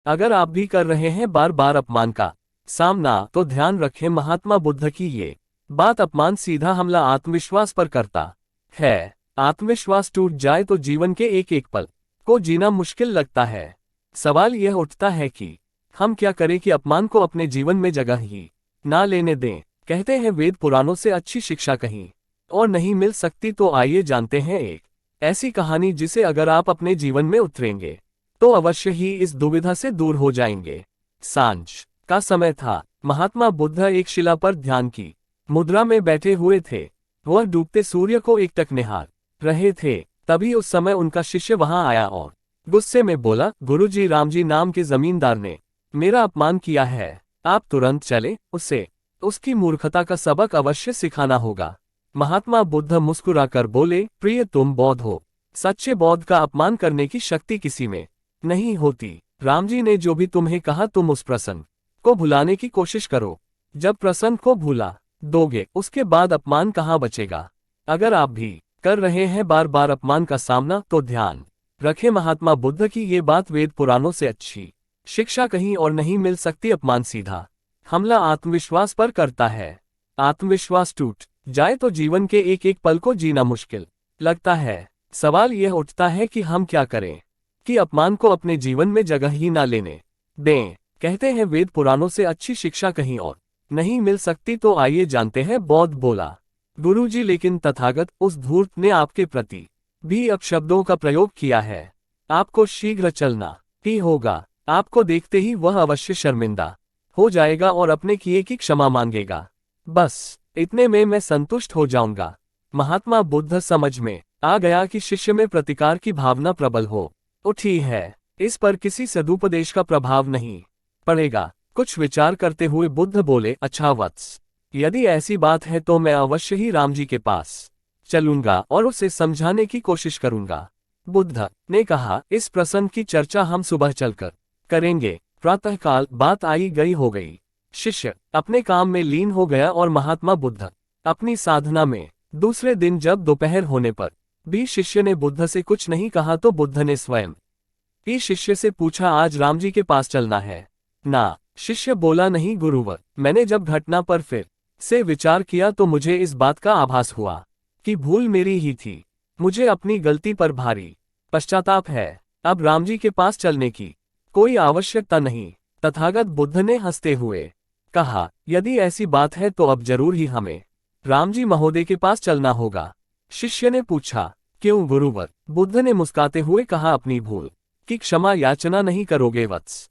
अगर आप भी कर रहे हैं बार बार अपमान का सामना, तो ध्यान रखें महात्मा बुद्ध की ये बात, अपमान सीधा हमला आत्मविश्वास पर करता है। आत्मविश्वास टूट जाए तो जीवन के एक एक पल को जीना मुश्किल लगता है। सवाल यह उठता है कि हम क्या करें कि अपमान को अपने जीवन में जगह ही ना लेने दें। कहते हैं वेद पुराणों से अच्छी शिक्षा कहीं और नहीं मिल सकती, तो आइए जानते हैं एक ऐसी कहानी जिसे अगर आप अपने जीवन में उतरेंगे तो अवश्य ही इस दुविधा से दूर हो जाएंगे। सांझ का समय था। महात्मा बुद्ध एक शिला पर ध्यान की मुद्रा में बैठे हुए थे। वह डूबते सूर्य को एकटक निहार रहे थे। तभी उस समय उनका शिष्य वहां आया और गुस्से में बोला, गुरुजी, रामजी नाम के जमींदार ने मेरा अपमान किया है। आप तुरंत चले, उससे उसकी मूर्खता का सबक अवश्य सिखाना होगा। महात्मा बुद्ध मुस्कुराकर बोले, प्रिय, तुम बौद्ध हो। सच्चे बौद्ध का अपमान करने की शक्ति किसी में नहीं होती। रामजी ने जो भी तुम्हें कहा, तुम उस प्रसंग को भुलाने की कोशिश करो। जब प्रसंग को भुला दोगे, उसके बाद अपमान कहाँ बचेगा। अगर आप भी कर रहे हैं बार बार अपमान का सामना, तो ध्यान रखें महात्मा बुद्ध की ये बात, वेद पुराणों से अच्छी शिक्षा कहीं और नहीं मिल सकती। अपमान सीधा हमला आत्मविश्वास पर करता है। आत्मविश्वास टूट जाए तो जीवन के एक एक पल को जीना मुश्किल लगता है। सवाल यह उठता है कि हम क्या करें कि अपमान को अपने जीवन में जगह ही ना लेने दें। कहते हैं वेद पुराणों से अच्छी शिक्षा कहीं और नहीं मिल सकती, तो आइए जानते हैं। बौद्ध बोला, गुरुजी, लेकिन तथागत उस धूर्त ने आपके प्रति भी अपशब्दों का प्रयोग किया है। आपको शीघ्र चलना ही होगा। आपको देखते ही वह अवश्य शर्मिंदा हो जाएगा और अपने किए की क्षमा मांगेगा। बस इतने में मैं संतुष्ट हो जाऊंगा। महात्मा बुद्ध समझ में आ गया कि शिष्य में प्रतिकार की भावना प्रबल हो उठी है। इस पर किसी सदुपदेश का प्रभाव नहीं पड़ेगा। कुछ विचार करते हुए बुद्ध बोले, अच्छा वत्स, यदि ऐसी बात है तो मैं अवश्य ही रामजी के पास चलूंगा और उसे समझाने की कोशिश करूंगा। बुद्ध ने कहा, इस प्रसंग की चर्चा हम सुबह चलकर करेंगे। प्रातःकाल बात आई गई हो गई। शिष्य अपने काम में लीन हो गया और महात्मा बुद्ध अपनी साधना में। दूसरे दिन जब दोपहर होने पर भी शिष्य ने बुद्ध से कुछ नहीं कहा, तो बुद्ध ने स्वयं ही शिष्य से पूछा, आज रामजी के पास चलना है ना। शिष्य बोला, नहीं गुरुवर, मैंने जब घटना पर फिर से विचार किया तो मुझे इस बात का आभास हुआ कि भूल मेरी ही थी। मुझे अपनी गलती पर भारी पश्चाताप है। अब रामजी के पास चलने की कोई आवश्यकता नहीं। तथागत बुद्ध ने हंसते हुए कहा, यदि ऐसी बात है तो अब जरूर ही हमें रामजी महोदय के पास चलना होगा। शिष्य ने पूछा, क्यों गुरुवर? बुद्ध ने मुस्कुराते हुए कहा, अपनी भूल की क्षमा याचना नहीं करोगे वत्स?